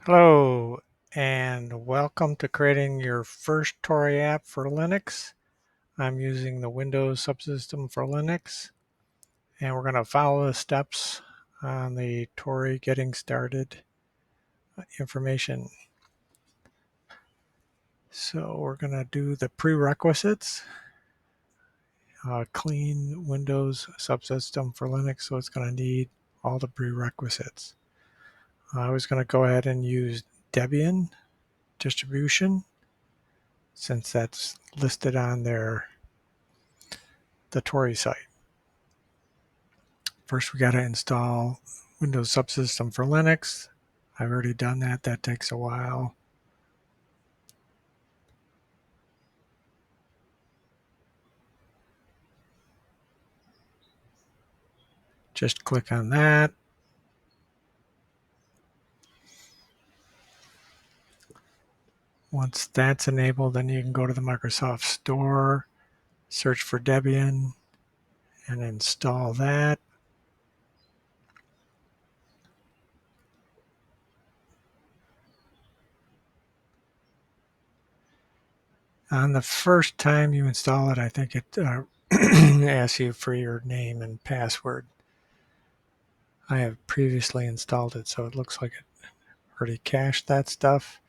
Hello, and welcome to creating your first Tauri app for Linux. I'm using the Windows Subsystem for Linux, and we're going to follow the steps on the Tauri getting started information. So we're going to do the prerequisites, clean Windows Subsystem for Linux, so it's going to need all the prerequisites. I was going to go ahead and use Debian distribution since that's listed on the Tauri site. First, we got to install Windows Subsystem for Linux. I've already done that. That takes a while. Just click on that. Once that's enabled, then you can go to the Microsoft Store, search for Debian, and install that. On the first time you install it, I think it asks you for your name and password. I have previously installed it, so it looks like it already cached that stuff.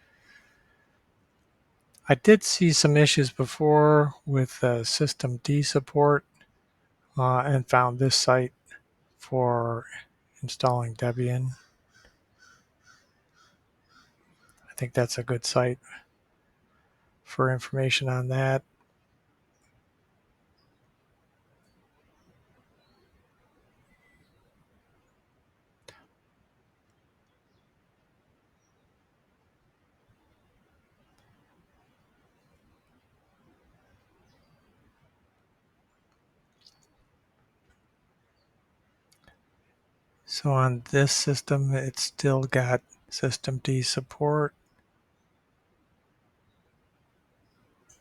I did see some issues before with systemd support and found this site for installing Debian. I think that's a good site for information on that. So on this system, it's still got systemd support.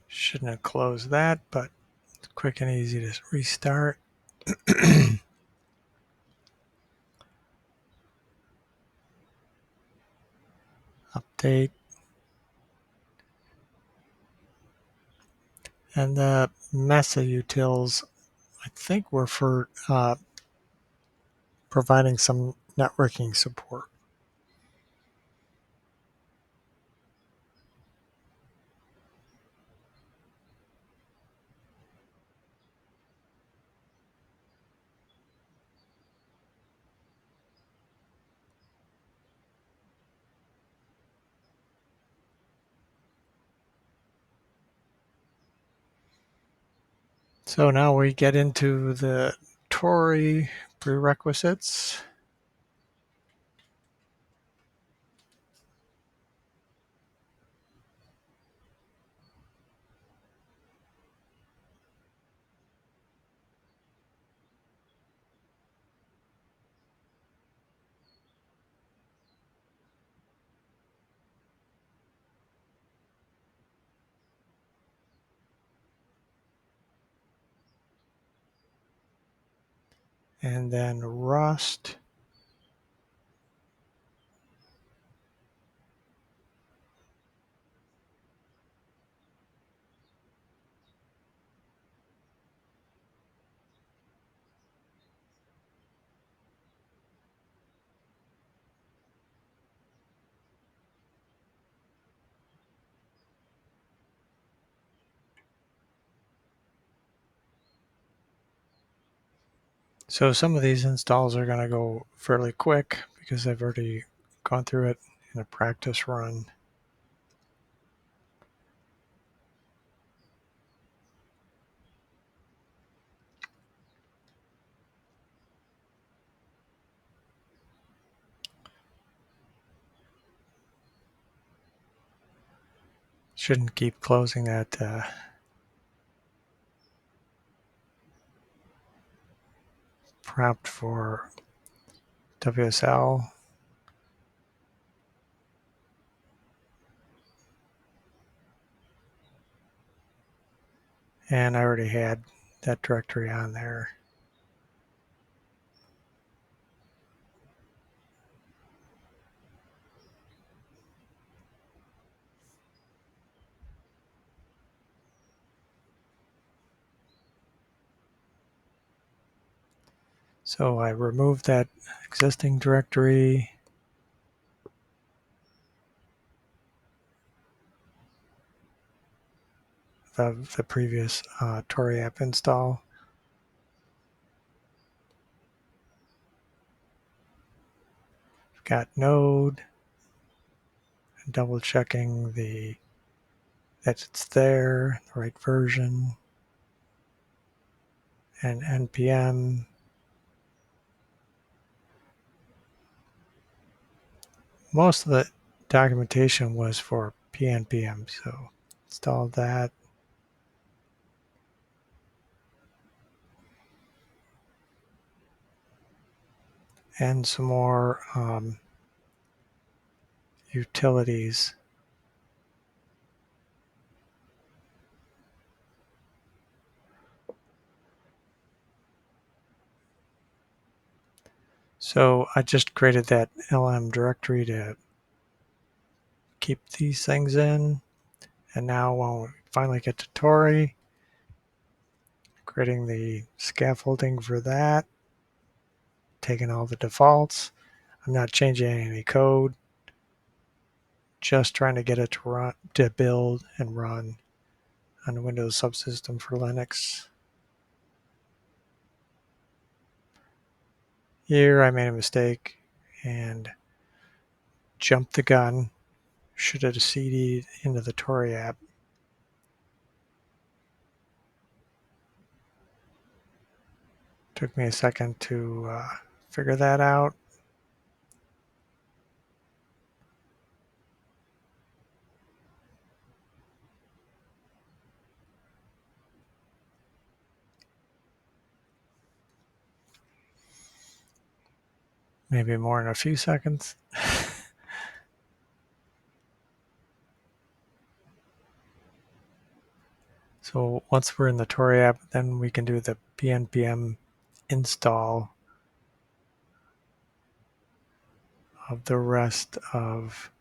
Shouldn't have closed that, but it's quick and easy to restart. Update. And the Mesa utils, I think, were for providing some networking support. So now we get into the Tauri prerequisites. And then Rust. So some of these installs are going to go fairly quick because I've already gone through it in a practice run. Shouldn't keep closing that prompt for WSL. And I already had that directory on there. So I removed that existing directory. The previous Tauri App install. Got node, and double checking that it's there, the right version, and npm. Most of the documentation was for pnpm, so installed that. And some more utilities. So I just created that LM directory to keep these things in. And now when we finally get to Tauri, creating the scaffolding for that, taking all the defaults. I'm not changing any code, just trying to get it to run, to build and run on the Windows Subsystem for Linux. Here I made a mistake and jumped the gun. Should have CD'd into the Tauri app. Took me a second to figure that out. Maybe more in a few seconds. So once we're in the Tauri app, then we can do the pnpm install of the rest of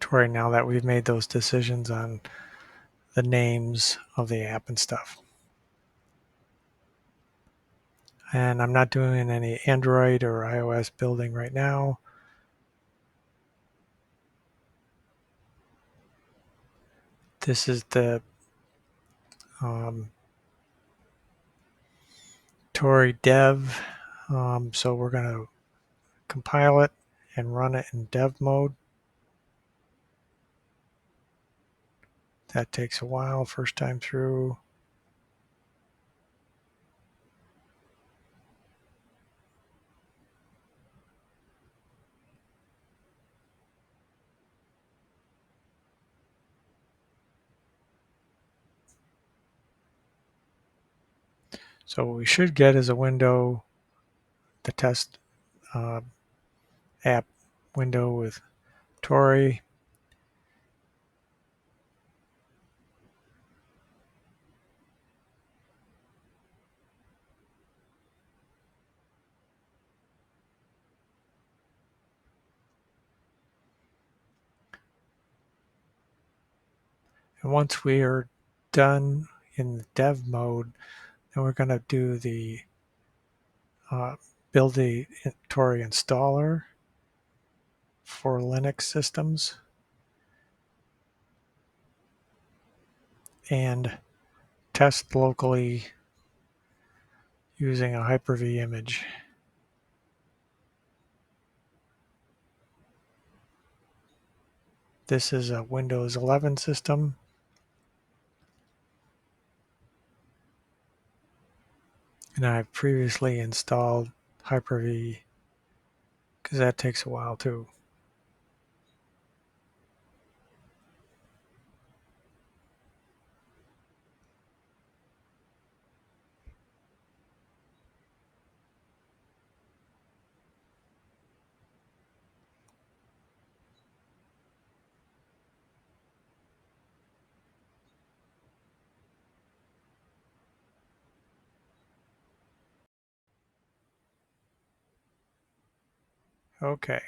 Tauri now that we've made those decisions on the names of the app and stuff. And I'm not doing any Android or iOS building right now. This is the Tauri dev. So we're going to compile it and run it in dev mode. That takes a while, first time through. So what we should get is a window, the test app window with Tauri. And once we are done in the dev mode, then we're going to do the build the Tauri installer for Linux systems and test locally using a Hyper-V image. This is a Windows 11 system. And I've previously installed Hyper-V because that takes a while too. Okay.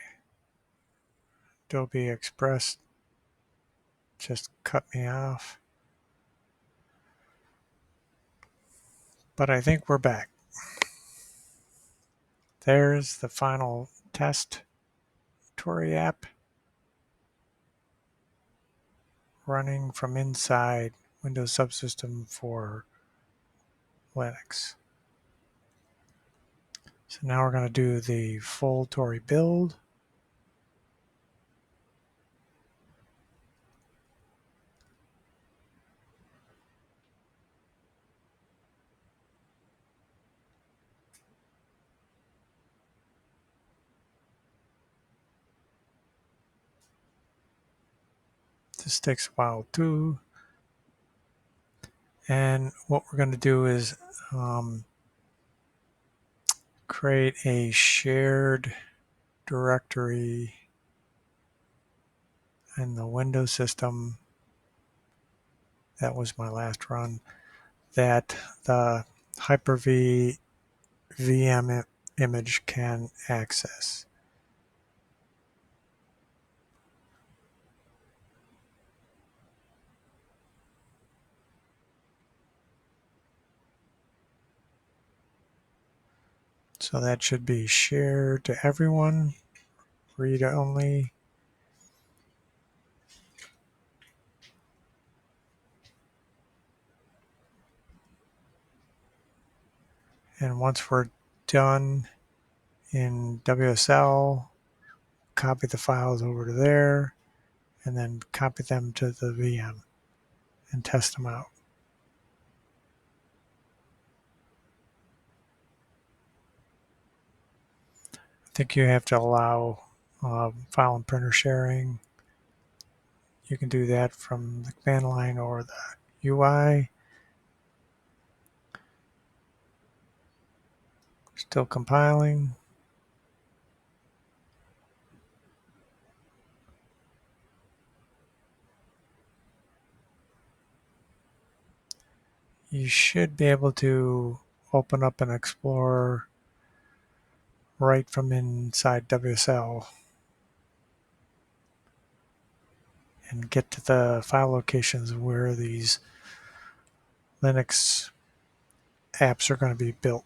Adobe Express just cut me off. But I think we're back. There's the final test Tauri app running from inside Windows Subsystem for Linux. So now we're going to do the full Tauri build. This takes a while too. And what we're going to do is create a shared directory in the Windows system. That was my last run. That the Hyper-V VM image can access. So that should be shared to everyone, read only. And once we're done in WSL, copy the files over to there, and then copy them to the VM and test them out. I think you have to allow file and printer sharing. You can do that from the command line or the UI. Still compiling. You should be able to open up an Explorer right from inside WSL and get to the file locations where these Linux apps are going to be built.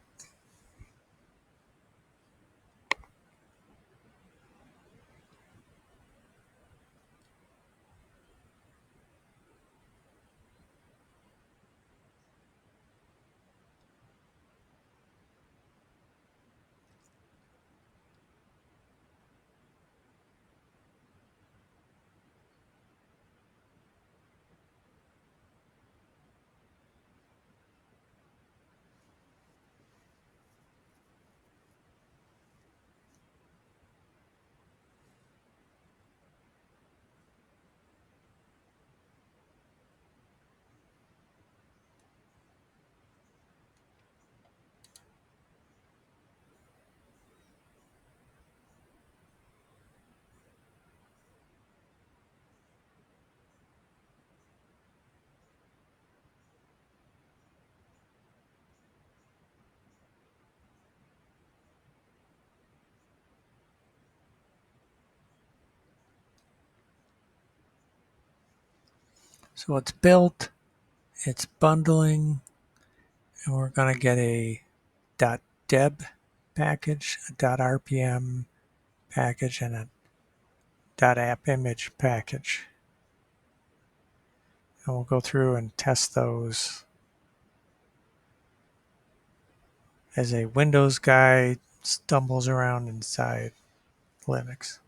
So it's built, it's bundling, and we're going to get a .deb package, a .rpm package, and a .app image package. And we'll go through and test those as a Windows guy stumbles around inside Linux.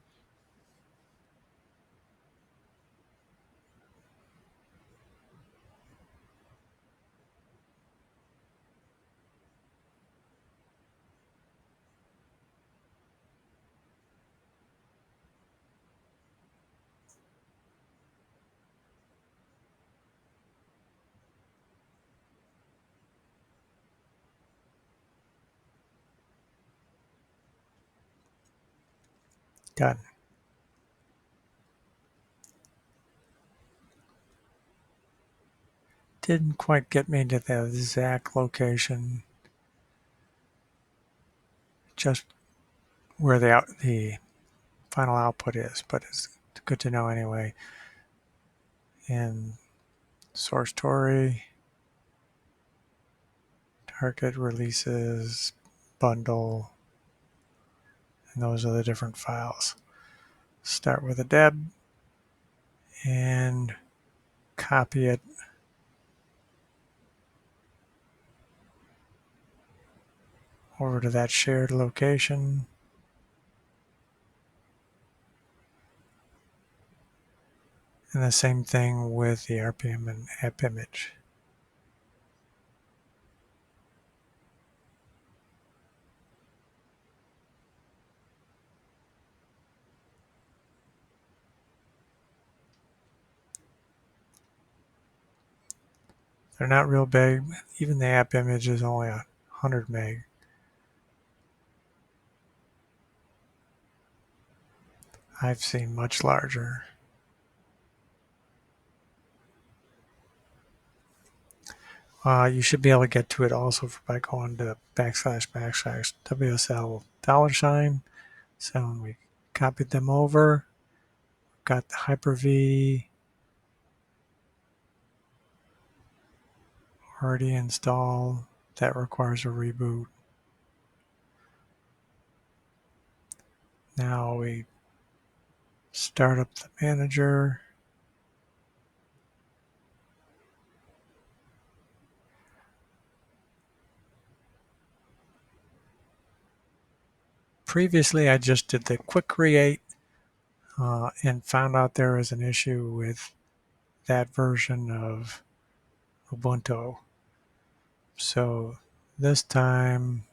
Done. Didn't quite get me to the exact location, just where the final output is, but it's good to know anyway. And source Tauri target releases, bundle, and those are the different files. Start with a deb and copy it over to that shared location. And the same thing with the RPM and app image. They're not real big. Even the app image is only 100 meg. I've seen much larger. You should be able to get to it also by going to //WSL $. So when we copied them over, got the Hyper-V already installed. That requires a reboot. Now we start up the manager. Previously, I just did the quick create and found out there was an issue with that version of Ubuntu. So this time,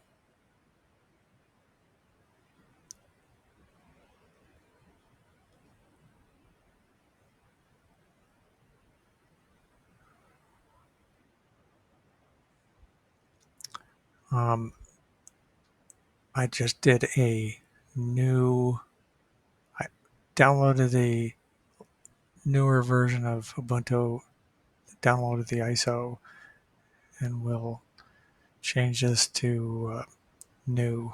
I just did a new, I downloaded the newer version of Ubuntu, downloaded the ISO, and we'll change this to new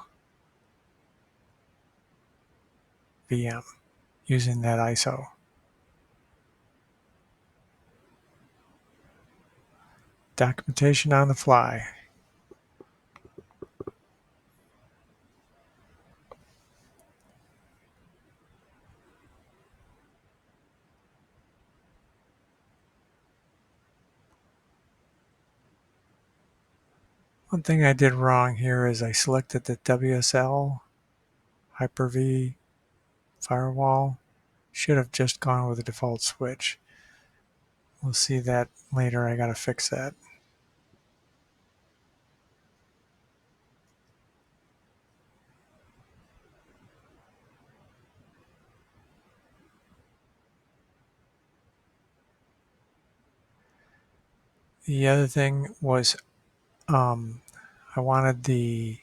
VM using that ISO. Documentation on the fly. One thing I did wrong here is I selected the WSL Hyper-V firewall. Should have just gone with the default switch. We'll see that later. I gotta fix that. The other thing was I wanted the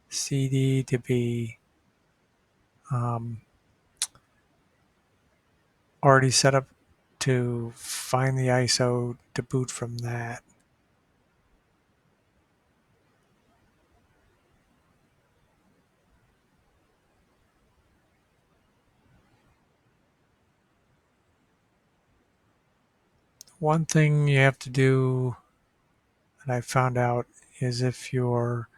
CD to be already set up to find the ISO to boot from that. One thing you have to do that I found out is if you're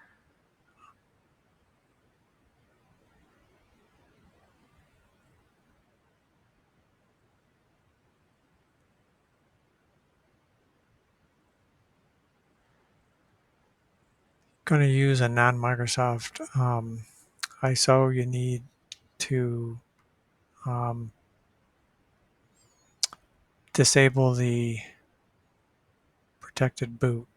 going to use a non-Microsoft ISO, you need to disable the protected boot.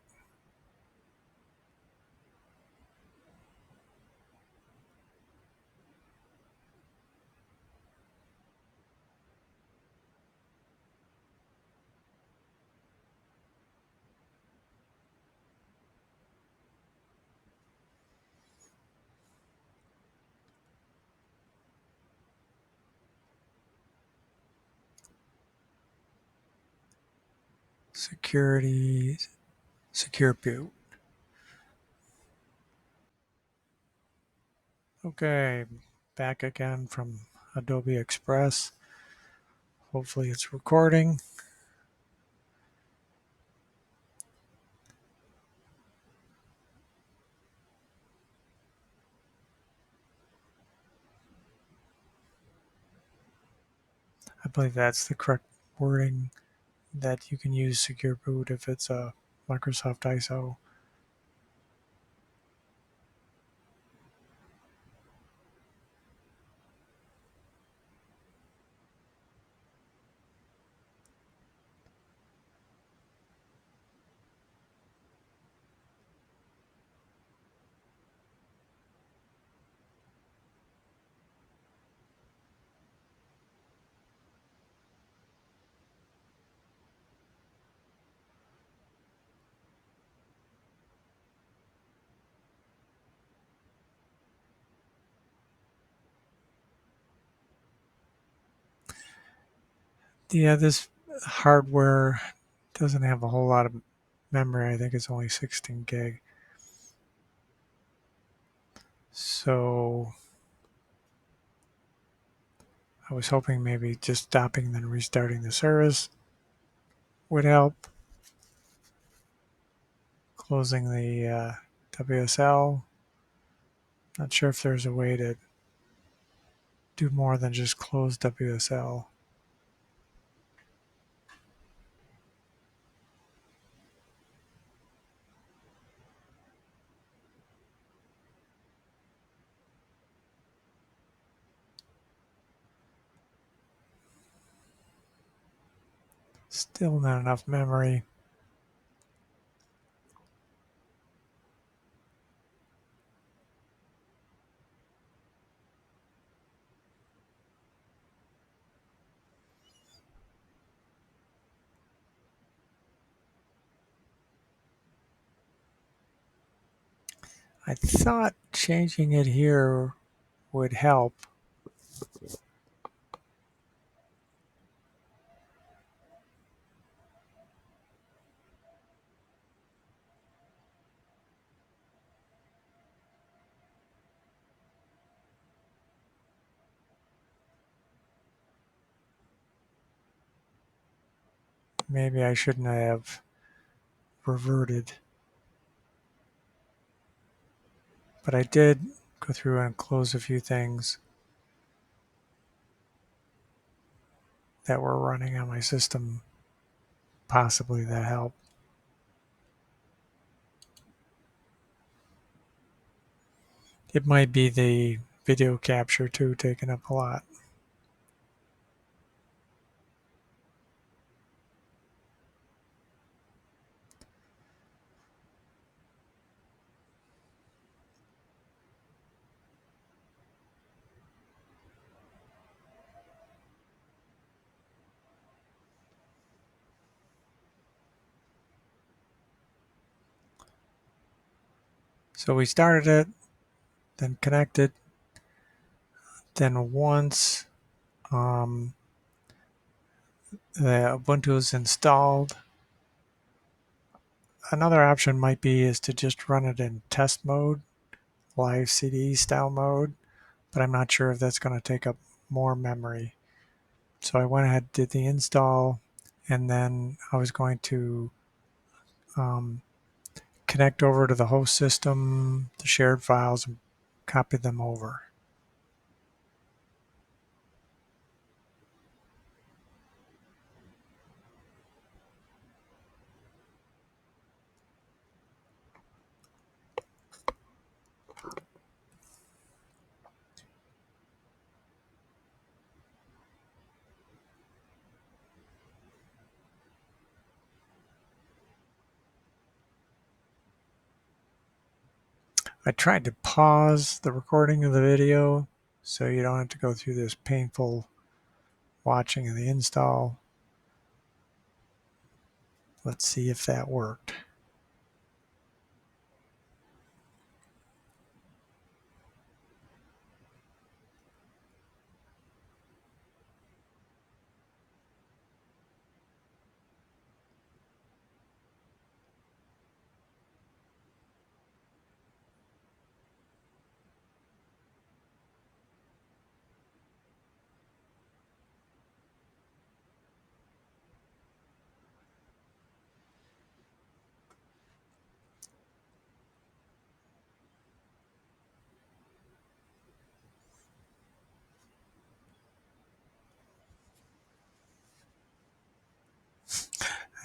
Security, secure boot. Okay, back again from Adobe Express. Hopefully it's recording. I believe that's the correct wording, that you can use secure boot if it's a Microsoft ISO. Yeah, this hardware doesn't have a whole lot of memory. I think it's only 16 gig. So I was hoping maybe just stopping and then restarting the service would help. Closing the WSL. Not sure if there's a way to do more than just close WSL. Still not enough memory. I thought changing it here would help. Maybe I shouldn't have reverted. But I did go through and close a few things that were running on my system. Possibly that helped. It might be the video capture too, taking up a lot. So we started it, then connected, then once the Ubuntu is installed, another option might be is to just run it in test mode, live CD style mode, but I'm not sure if that's going to take up more memory. So I went ahead and did the install, and then I was going to connect over to the host system, the shared files, and copy them over. I tried to pause the recording of the video so you don't have to go through this painful watching of the install. Let's see if that worked.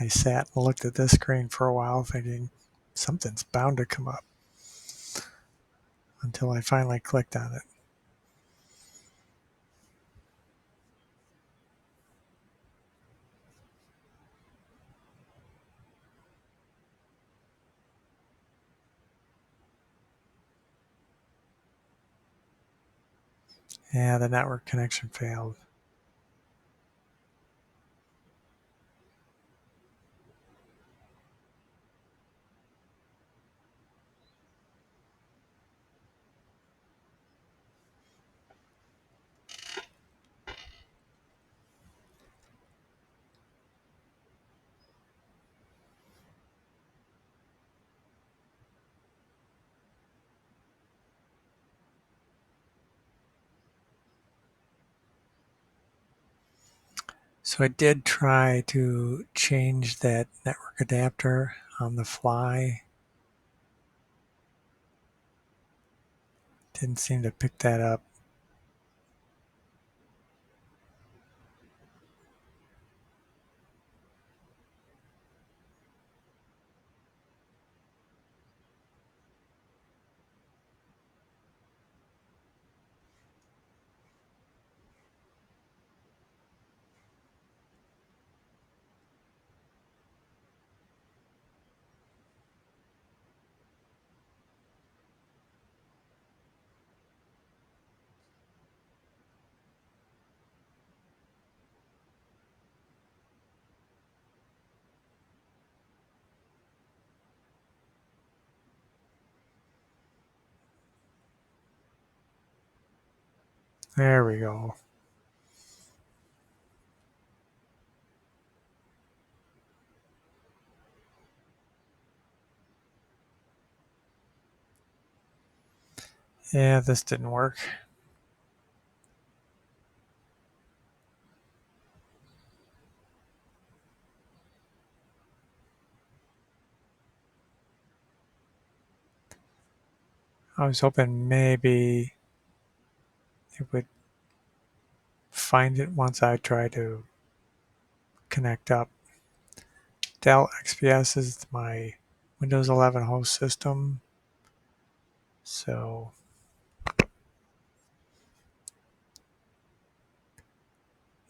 I sat and looked at this screen for a while thinking something's bound to come up until I finally clicked on it. Yeah, the network connection failed. So I did try to change that network adapter on the fly. Didn't seem to pick that up. There we go. Yeah, this didn't work. I was hoping maybe it would find it once I try to connect up. Dell XPS is my Windows 11 host system. So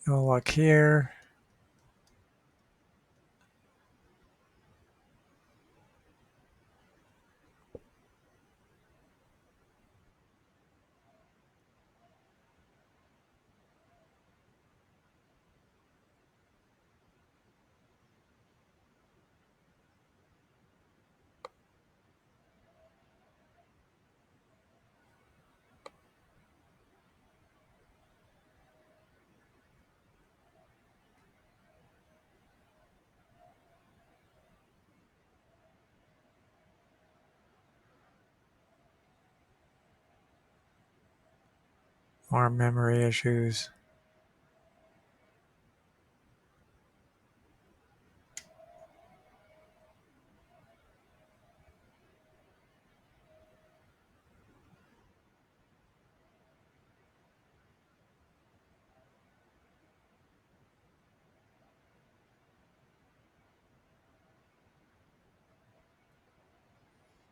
no luck here. More memory issues.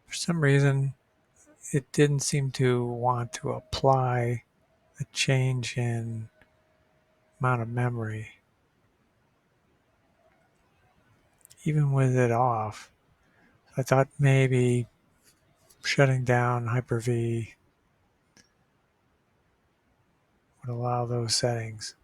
For some reason, it didn't seem to want to apply a change in amount of memory, even with it off. I thought maybe shutting down Hyper-V would allow those settings.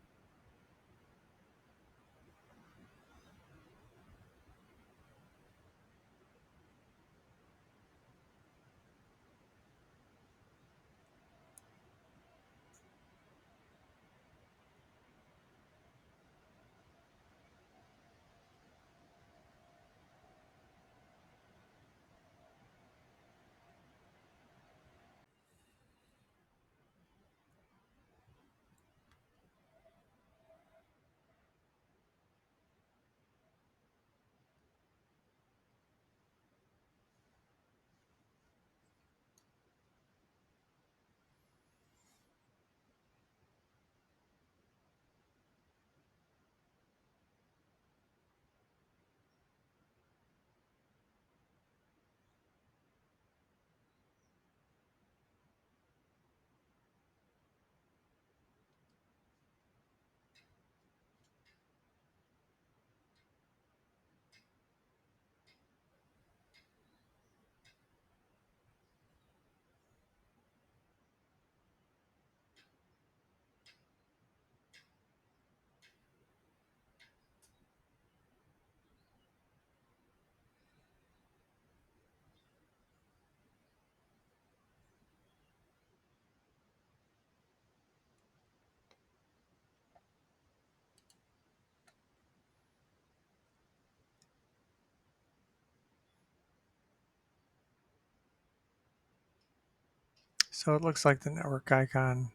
So it looks like the network icon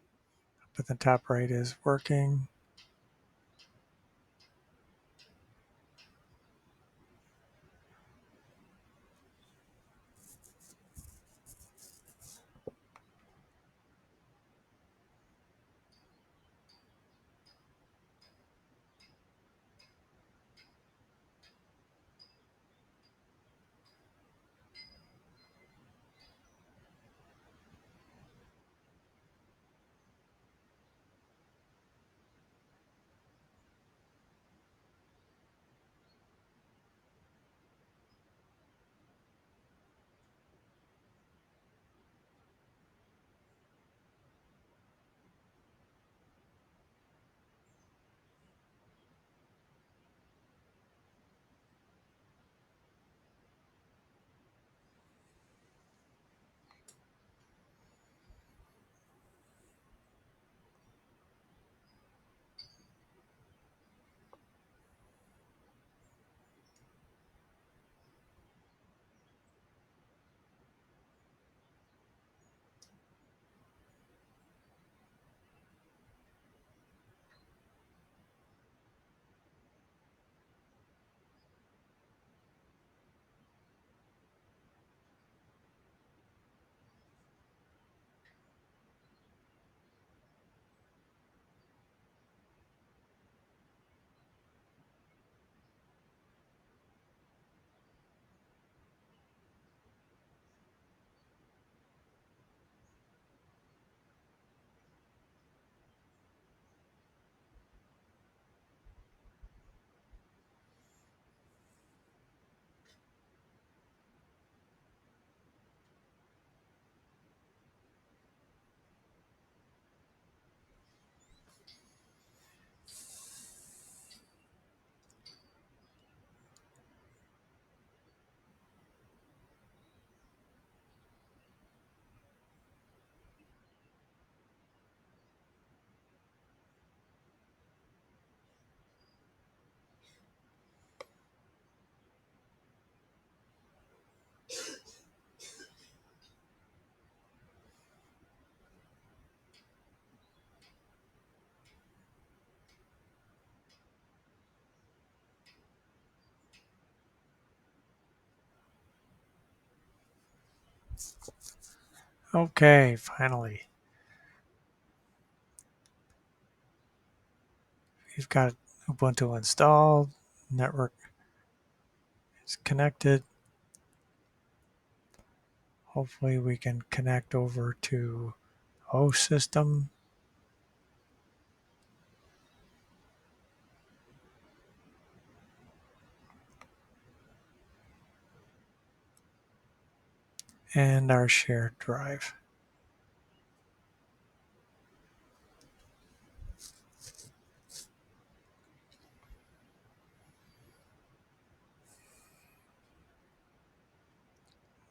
up at the top right is working. Okay, finally. You've got Ubuntu installed, network is connected. Hopefully we can connect over to host system. And our shared drive.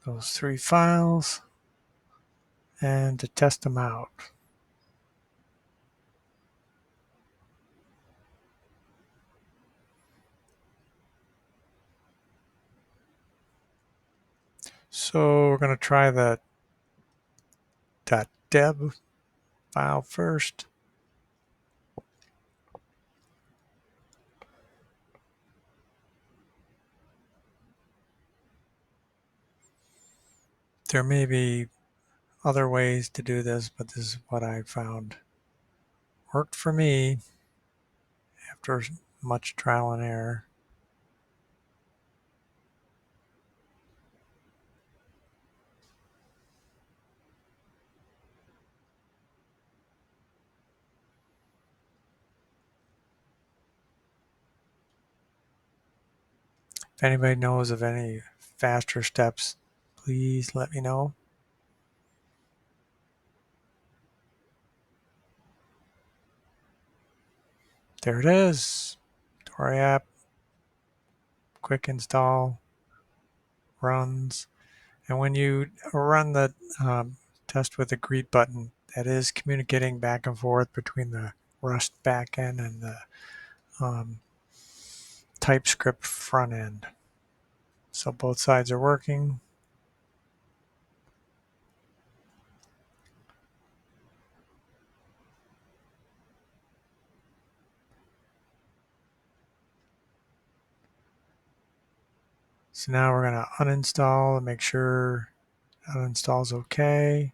Those 3 files and to test them out. So we're going to try the .deb file first. There may be other ways to do this, but this is what I found worked for me after much trial and error. If anybody knows of any faster steps, please let me know. There it is. Tauri App, quick install, runs. And when you run the test with the greet button, that is communicating back and forth between the Rust backend and the TypeScript front end. So both sides are working. So now we're going to uninstall and make sure uninstall is okay.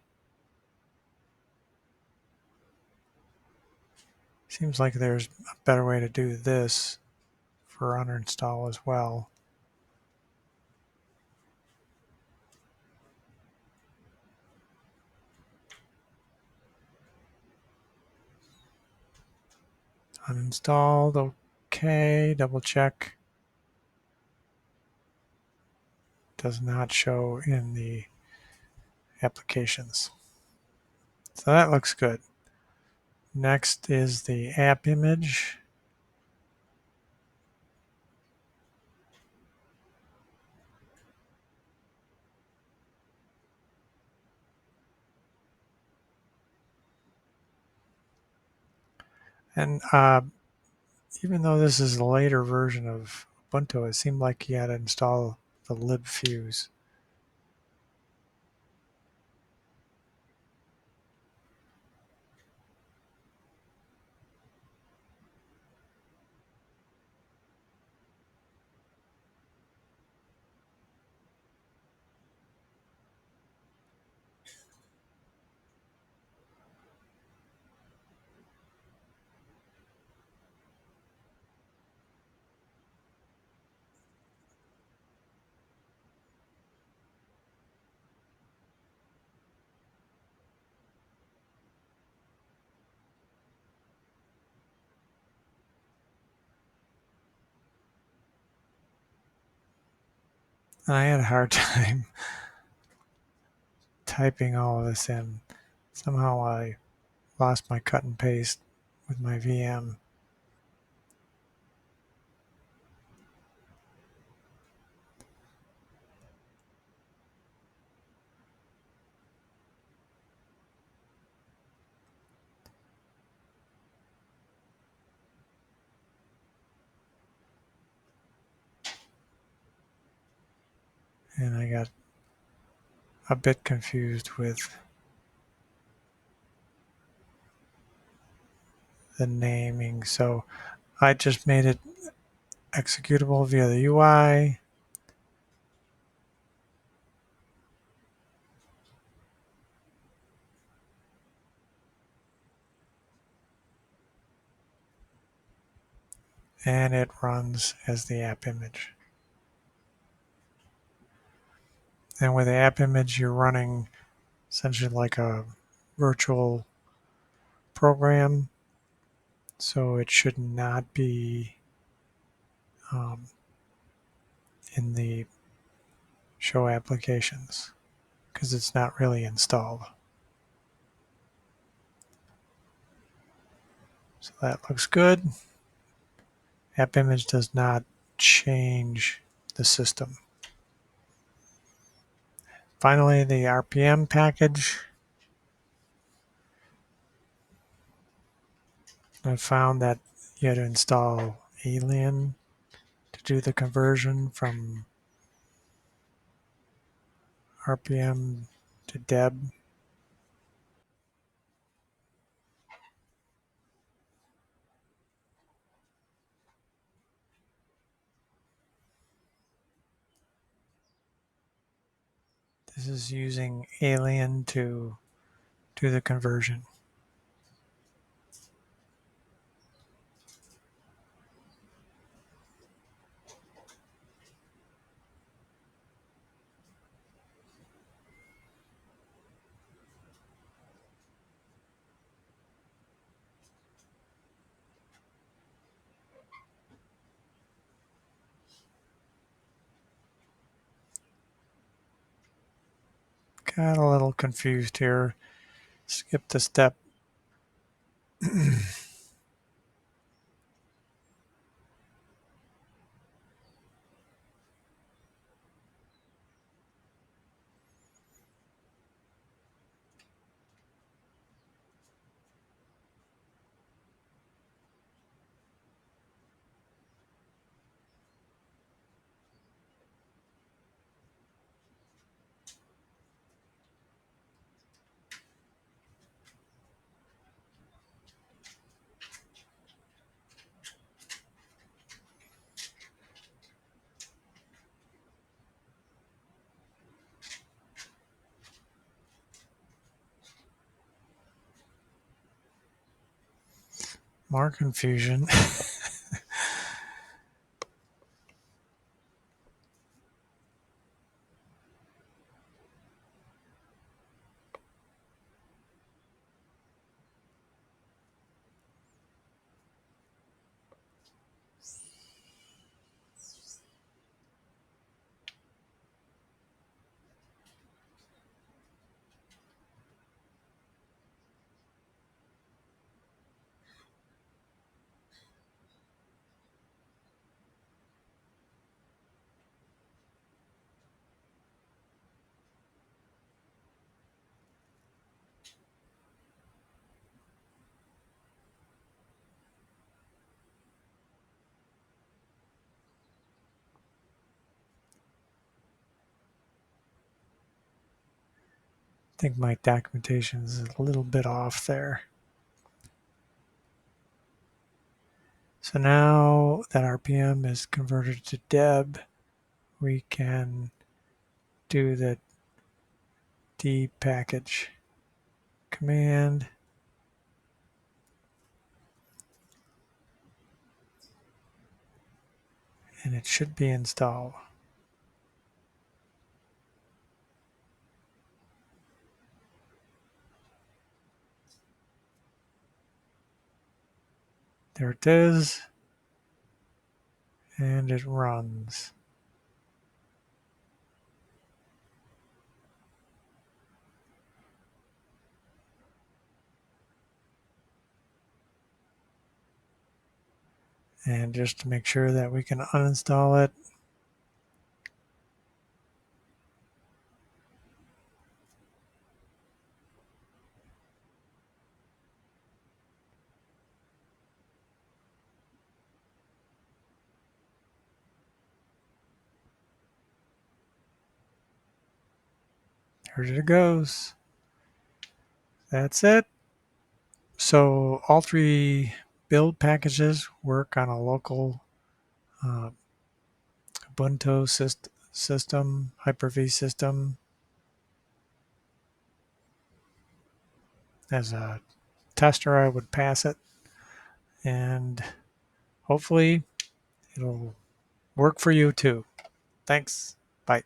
Seems like there's a better way to do this for uninstall as well. Uninstalled, okay, double check. Does not show in the applications. So that looks good. Next is the app image. And even though this is a later version of Ubuntu, it seemed like you had to install the libfuse. And I had a hard time typing all of this in. Somehow I lost my cut and paste with my VM. And I got a bit confused with the naming. So I just made it executable via the UI. And it runs as the app image. And with the app image, you're running essentially like a virtual program. So it should not be in the show applications because it's not really installed. So that looks good. App image does not change the system. Finally, the RPM package. I found that you had to install Alien to do the conversion from RPM to Deb. This is using Alien to do the conversion. Got a little confused here. Skip the step. More confusion. I think my documentation is a little bit off there. So now that our PM is converted to deb, we can do the D package command. And it should be installed. There it is. And it runs. And just to make sure that we can uninstall it, there it goes. That's it. So all three build packages work on a local uh, Ubuntu system, Hyper-V system. As a tester, I would pass it, and hopefully it'll work for you too. Thanks. Bye.